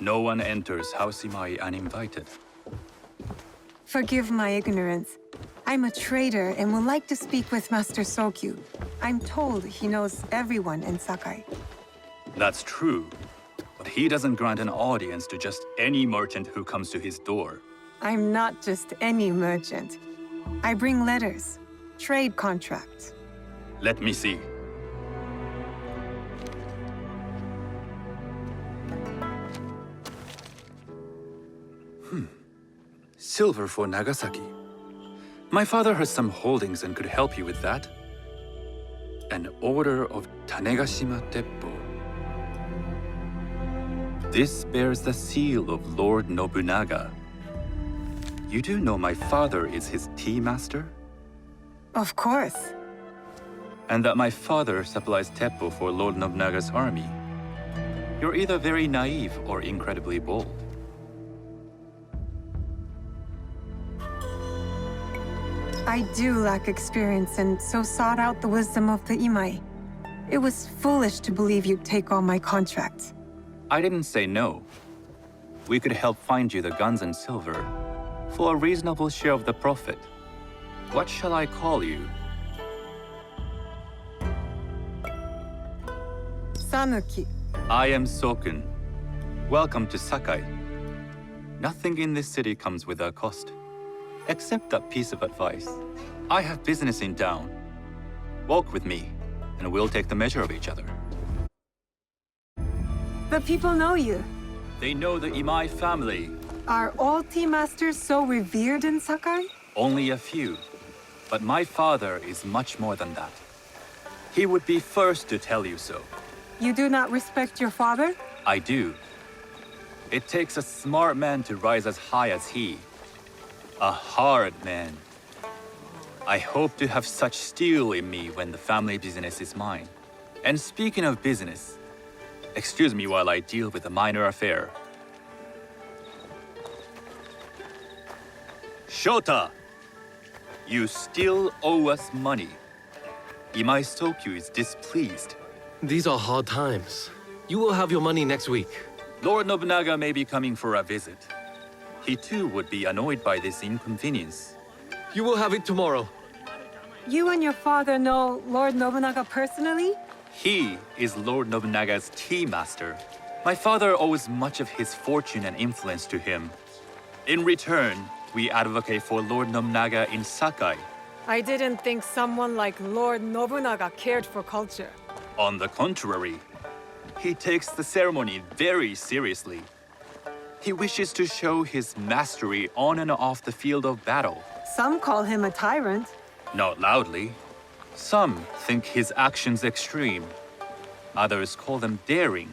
No one enters House Imai uninvited. Forgive my ignorance. I'm a trader and would like to speak with Master Sokyu. I'm told he knows everyone in Sakai. That's true, but he doesn't grant an audience to just any merchant who comes to his door. I'm not just any merchant. I bring letters, trade contracts. Let me see. Silver for Nagasaki. My father has some holdings and could help you with that. An order of Tanegashima Teppo. This bears the seal of Lord Nobunaga. You do know my father is his tea master? Of course. And that my father supplies Teppo for Lord Nobunaga's army. You're either very naive or incredibly bold. I do lack experience and so sought out the wisdom of the Imai. It was foolish to believe you'd take on my contracts. I didn't say no. We could help find you the guns and silver for a reasonable share of the profit. What shall I call you? Sanuki. I am Sokun. Welcome to Sakai. Nothing in this city comes without cost. Except that piece of advice. I have business in town. Walk with me, and we'll take the measure of each other. The people know you. They know the Imai family. Are all tea masters so revered in Sakai? Only a few. But my father is much more than that. He would be first to tell you so. You do not respect your father? I do. It takes a smart man to rise as high as he. A hard man. I hope to have such steel in me when the family business is mine. And speaking of business, excuse me while I deal with a minor affair. Shota! You still owe us money. Imai Sokyu is displeased. These are hard times. You will have your money next week. Lord Nobunaga may be coming for a visit. He too would be annoyed by this inconvenience. You will have it tomorrow. You and your father know Lord Nobunaga personally? He is Lord Nobunaga's tea master. My father owes much of his fortune and influence to him. In return, we advocate for Lord Nobunaga in Sakai. I didn't think someone like Lord Nobunaga cared for culture. On the contrary, he takes the ceremony very seriously. He wishes to show his mastery on and off the field of battle. Some call him a tyrant. Not loudly. Some think his actions extreme. Others call them daring.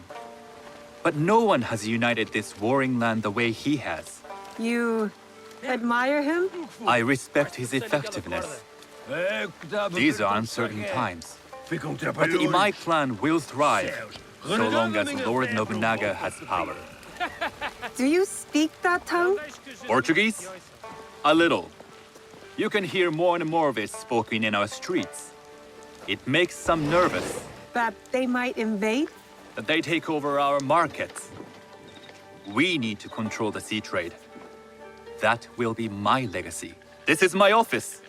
But no one has united this warring land the way he has. You admire him? I respect his effectiveness. These are uncertain times. But the Imai clan will thrive, so long as Lord Nobunaga has power. Do you speak that tongue? Portuguese? A little. You can hear more and more of it spoken in our streets. It makes some nervous. That they might invade? That they take over our markets. We need to control the sea trade. That will be my legacy. This is my office.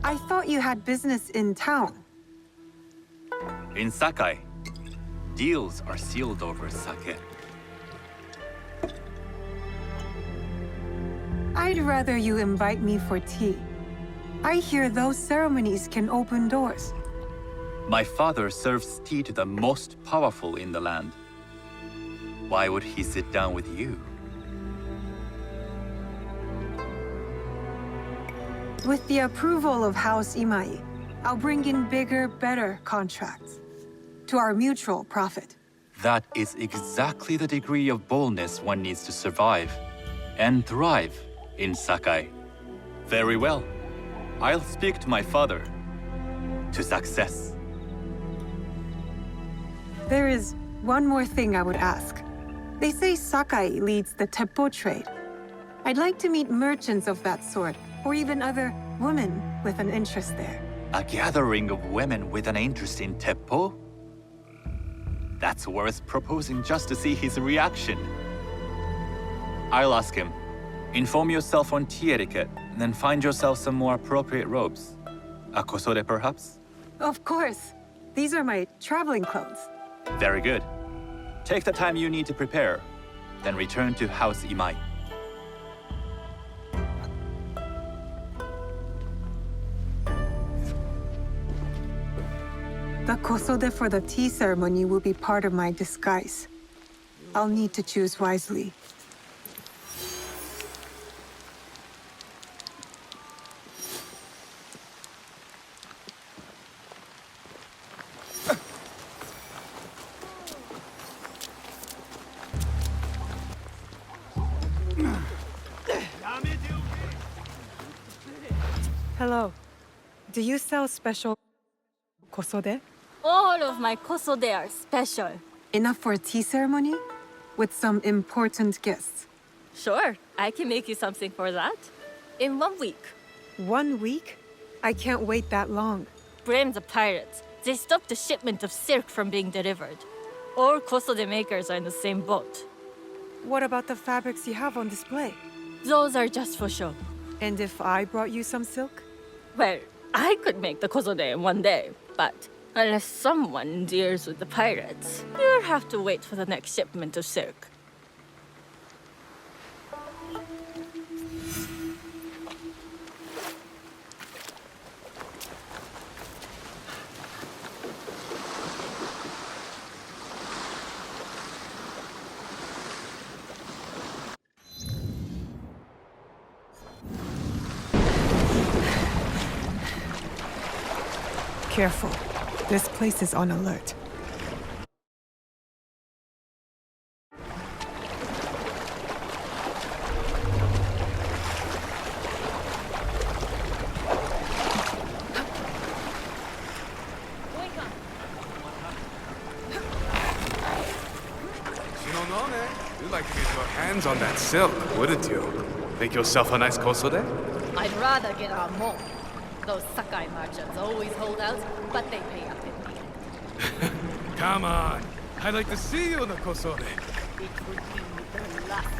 I thought you had business in town. In Sakai, deals are sealed over sake. I'd rather you invite me for tea. I hear those ceremonies can open doors. My father serves tea to the most powerful in the land. Why would he sit down with you? With the approval of House Imai, I'll bring in bigger, better contracts. To our mutual profit. That is exactly the degree of boldness one needs to survive and thrive in Sakai. Very well. I'll speak to my father. To success. There is one more thing I would ask. They say Sakai leads the Teppo trade. I'd like to meet merchants of that sort, or even other women with an interest there. A gathering of women with an interest in Teppo? That's worth proposing just to see his reaction. I'll ask him. Inform yourself on tea etiquette, then find yourself some more appropriate robes. A kosode, perhaps? Of course. These are my traveling clothes. Very good. Take the time you need to prepare, then return to House Imai. The kosode for the tea ceremony will be part of my disguise. I'll need to choose wisely. Hello. Do you sell special kosode? All of my kosode are special. Enough for a tea ceremony? With some important guests. Sure, I can make you something for that. In 1 week. 1 week? I can't wait that long. Blame the pirates. They stopped the shipment of silk from being delivered. All kosode makers are in the same boat. What about the fabrics you have on display? Those are just for show. And if I brought you some silk? Well, I could make the kosode in 1 day, but unless someone deals with the pirates, you'll have to wait for the next shipment of silk. Careful. This place is on alert. You'd like to get your hands on that silk, wouldn't you? Make yourself a nice kosode? I'd rather get our more. Those Sakai merchants always hold out, but they pay up in the end. Come on. I'd like to see you in a kosode. It would be the last.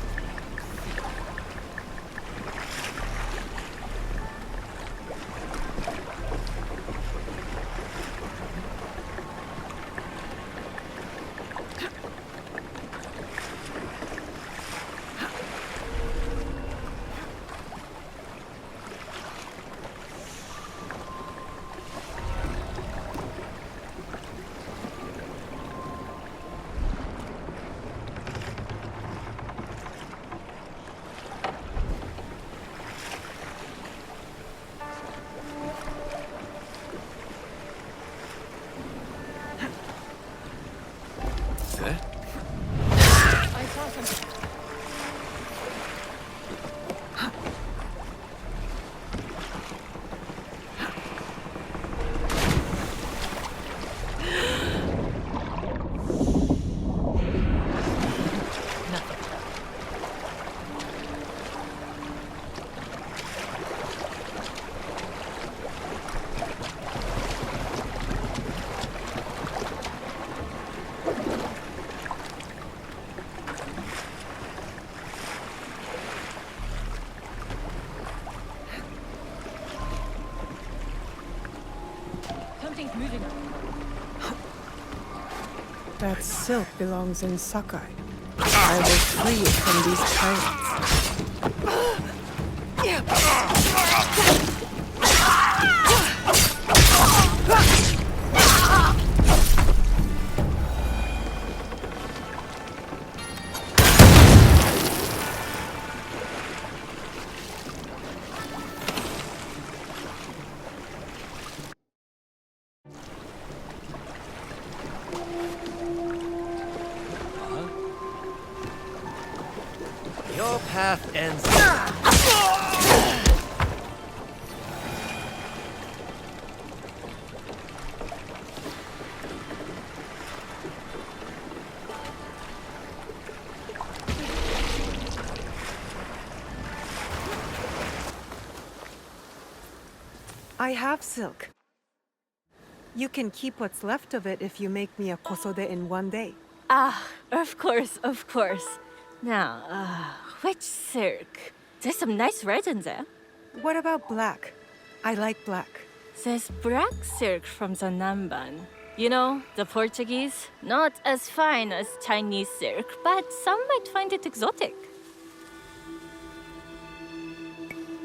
Something's moving. That silk belongs in Sakai. I will free it from these pirates. Your path ends. I have silk. You can keep what's left of it if you make me a kosode in one day. Ah, of course, of course. Now, which silk? There's some nice red in there. What about black? I like black. There's black silk from the Namban. You know, the Portuguese. Not as fine as Chinese silk, but some might find it exotic.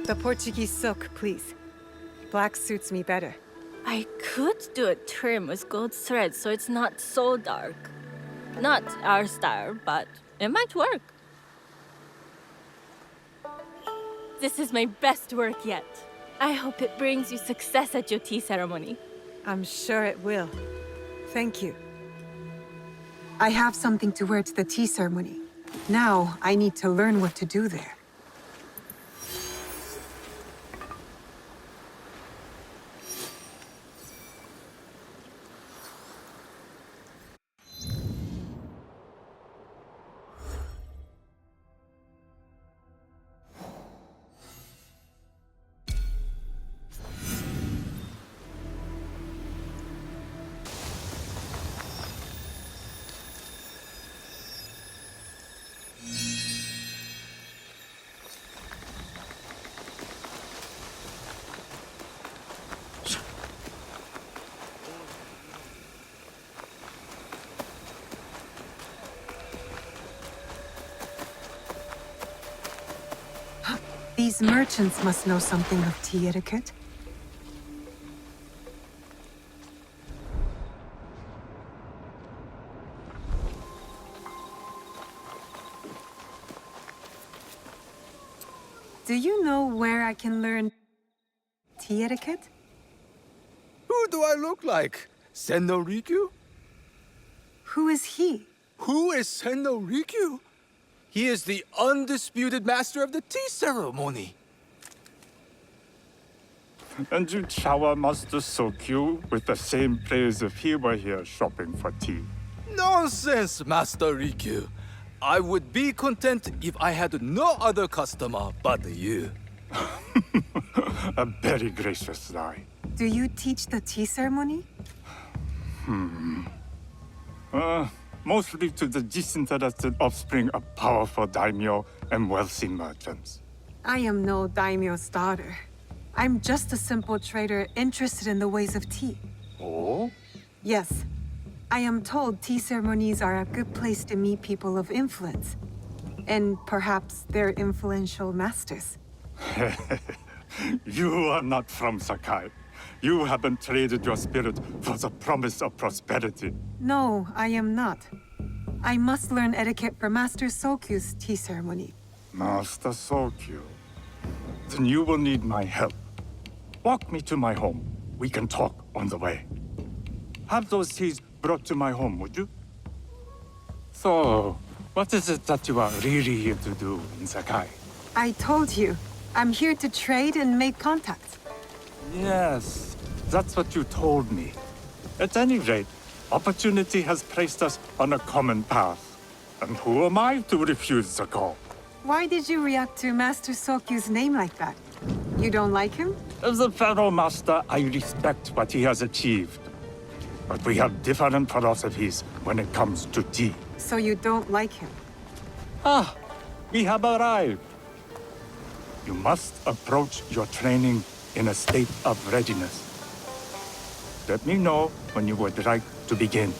The Portuguese silk, please. Black suits me better. I could do a trim with gold thread so it's not so dark. Not our style, but it might work. This is my best work yet. I hope it brings you success at your tea ceremony. I'm sure it will. Thank you. I have something to wear to the tea ceremony. Now, I need to learn what to do there. These merchants must know something of tea etiquette. Do you know where I can learn tea etiquette? Who do I look like? Senno Rikyu? Who is he? Who is Senno Rikyu? He is the undisputed master of the tea ceremony. And you shower Master Sokyu with the same praise if he were here shopping for tea. Nonsense, Master Rikyu. I would be content if I had no other customer but you. A very gracious lie. Do you teach the tea ceremony? Mostly to the disinterested offspring of powerful daimyo and wealthy merchants. I am no daimyo's daughter. I'm just a simple trader interested in the ways of tea. Oh? Yes. I am told tea ceremonies are a good place to meet people of influence. And perhaps their influential masters. You are not from Sakai. You haven't traded your spirit for the promise of prosperity. No, I am not. I must learn etiquette for Master Sokyu's tea ceremony. Master Sokyu. Then you will need my help. Walk me to my home. We can talk on the way. Have those teas brought to my home, would you? So, what is it that you are really here to do in Sakai? I told you, I'm here to trade and make contacts. Yes, that's what you told me. At any rate, opportunity has placed us on a common path. And who am I to refuse the call? Why did you react to Master Sokyu's name like that? You don't like him? As a Pharaoh Master, I respect what he has achieved. But we have different philosophies when it comes to tea. So you don't like him? Ah, we have arrived. You must approach your training in a state of readiness. Let me know when you would like to begin.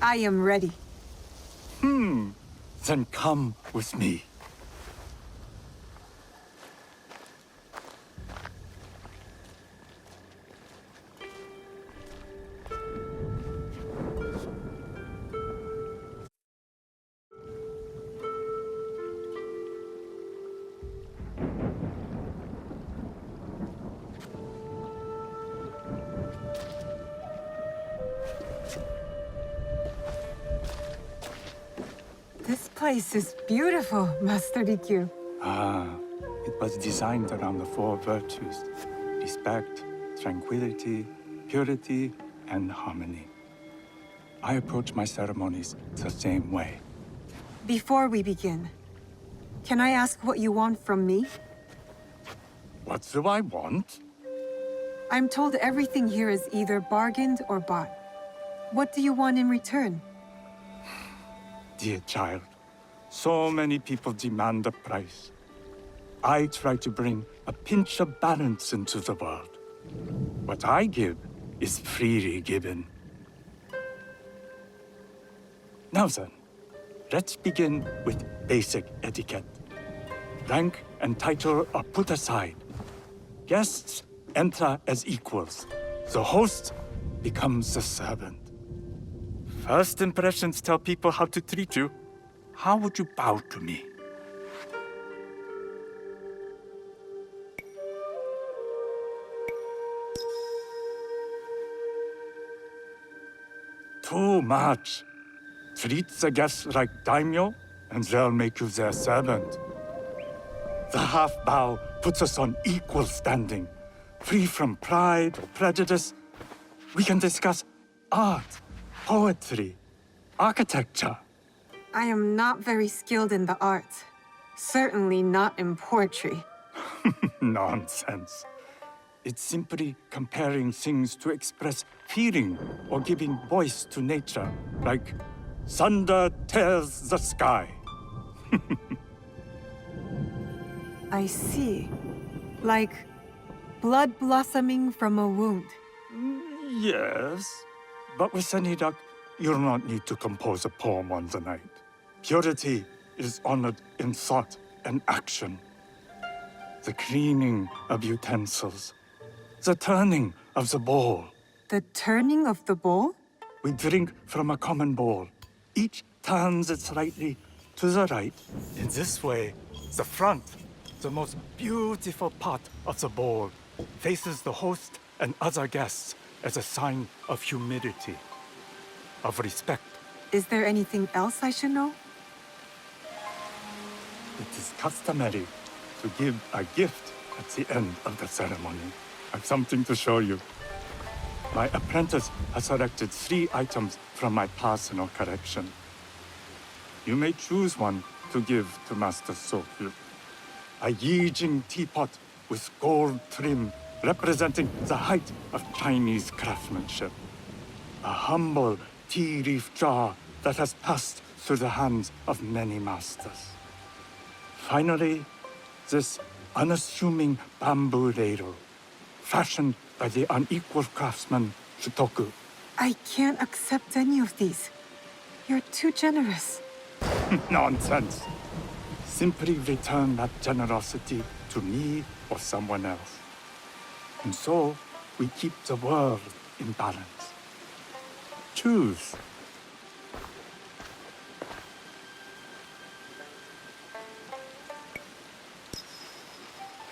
I am ready. Then come with me. This place is beautiful, Master Rikyu. Ah, it was designed around the four virtues: respect, tranquility, purity, and harmony. I approach my ceremonies the same way. Before we begin, Can I ask what you want from me? What do I want? I'm told everything here is either bargained or bought. What do you want in return? Dear child, so many people demand a price. I try to bring a pinch of balance into the world. What I give is freely given. Now then, let's begin with basic etiquette. Rank and title are put aside. Guests enter as equals. The host becomes the servant. First impressions tell people how to treat you. How would you bow to me? Too much. Treat the guests like daimyo, and they'll make you their servant. The half bow puts us on equal standing, free from pride or prejudice. We can discuss art, poetry, architecture. I am not very skilled in the arts. Certainly not in poetry. Nonsense. It's simply comparing things to express feeling or giving voice to nature, like thunder tears the sky. I see. Like blood blossoming from a wound. Yes, but with any luck, you'll not need to compose a poem on the night. Purity is honored in thought and action. The cleaning of utensils, the turning of the bowl. The turning of the bowl? We drink from a common bowl. Each turns it slightly to the right. In this way, the front, the most beautiful part of the bowl, faces the host and other guests as a sign of humility, of respect. Is there anything else I should know? It is customary to give a gift at the end of the ceremony. I've something to show you. My apprentice has selected 3 items from my personal collection. You may choose one to give to Master Sokyu. A Yijing teapot with gold trim representing the height of Chinese craftsmanship. A humble tea leaf jar that has passed through the hands of many masters. Finally, this unassuming bamboo ladle, fashioned by the unequal craftsman Shutoku. I can't accept any of these. You're too generous. Nonsense. Simply return that generosity to me or someone else. And so, we keep the world in balance. Choose.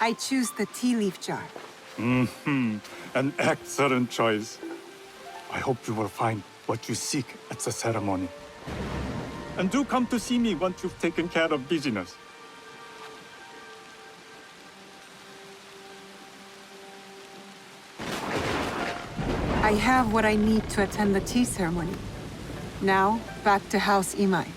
I choose the tea leaf jar. An excellent choice. I hope you will find what you seek at the ceremony. And do come to see me once you've taken care of business. I have what I need to attend the tea ceremony. Now, back to House Imai.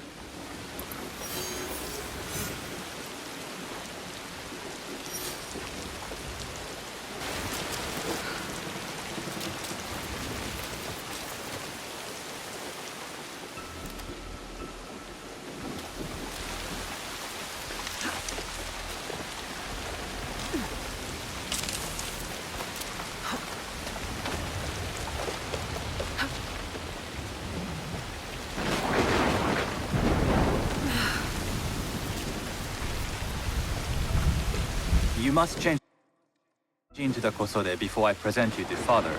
You must change into the kosode before I present you to father.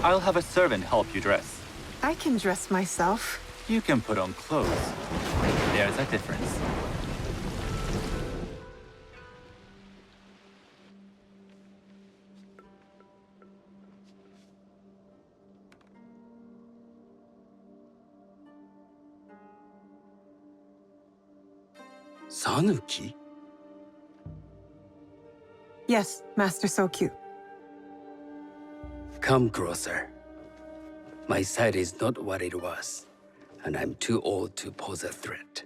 I'll have a servant help you dress. I can dress myself. You can put on clothes. There's a difference. Sanuki? Yes, Master Sokyu. Come closer. My sight is not what it was, and I'm too old to pose a threat.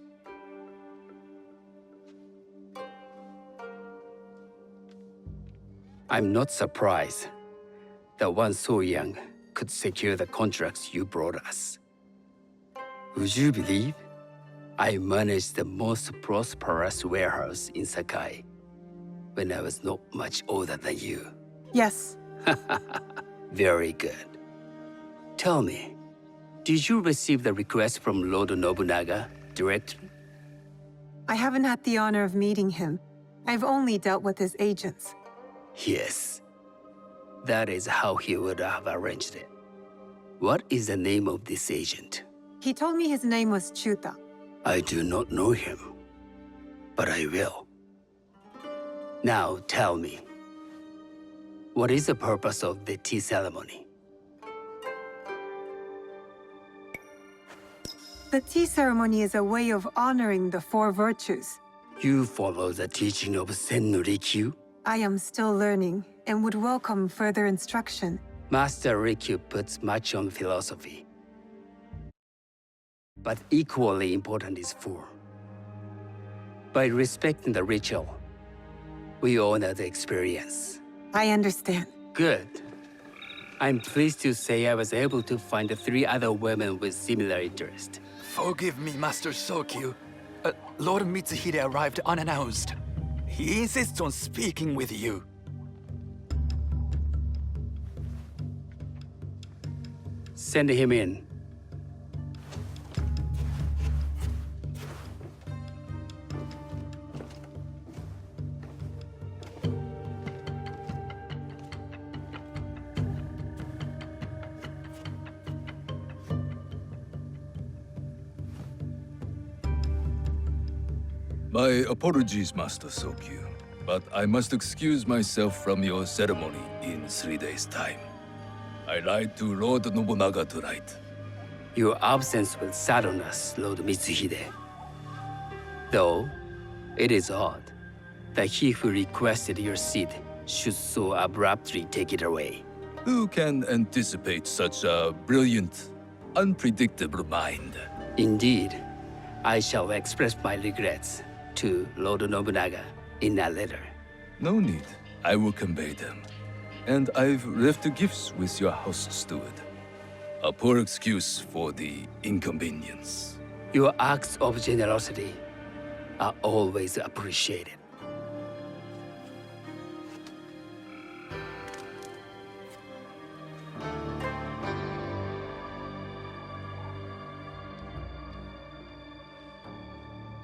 I'm not surprised that one so young could secure the contracts you brought us. Would you believe I managed the most prosperous warehouse in Sakai when I was not much older than you? Yes. Very good. Tell me, did you receive the request from Lord Nobunaga directly? I haven't had the honor of meeting him. I've only dealt with his agents. Yes. That is how he would have arranged it. What is the name of this agent? He told me his name was Chuta. I do not know him, but I will. Now tell me, what is the purpose of the tea ceremony? The tea ceremony is a way of honoring the four virtues. You follow the teaching of Sennu Rikyu? I am still learning and would welcome further instruction. Master Rikyu puts much on philosophy. But equally important is form. By respecting the ritual, we honor the experience. I understand. Good. I'm pleased to say I was able to find 3 other women with similar interest. Forgive me, Master Sokyu. Lord Mitsuhide arrived unannounced. He insists on speaking with you. Send him in. My apologies, Master Sokyu, but I must excuse myself from your ceremony in 3 days' time. I lied to Lord Nobunaga tonight. Your absence will sadden us, Lord Mitsuhide. Though, it is odd that he who requested your seat should so abruptly take it away. Who can anticipate such a brilliant, unpredictable mind? Indeed, I shall express my regrets to Lord Nobunaga in a letter. No need. I will convey them. And I've left the gifts with your house steward. A poor excuse for the inconvenience. Your acts of generosity are always appreciated.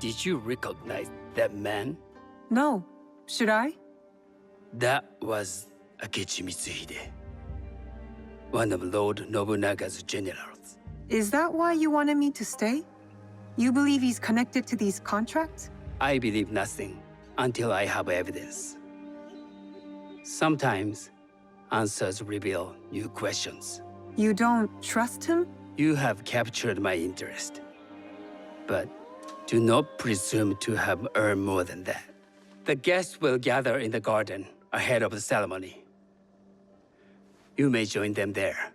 Did you recognize that man? No. Should I? That was Akechi Mitsuhide, one of Lord Nobunaga's generals. Is that why you wanted me to stay? You believe he's connected to these contracts? I believe nothing until I have evidence. Sometimes, answers reveal new questions. You don't trust him? You have captured my interest. But do not presume to have earned more than that. The guests will gather in the garden ahead of the ceremony. You may join them there.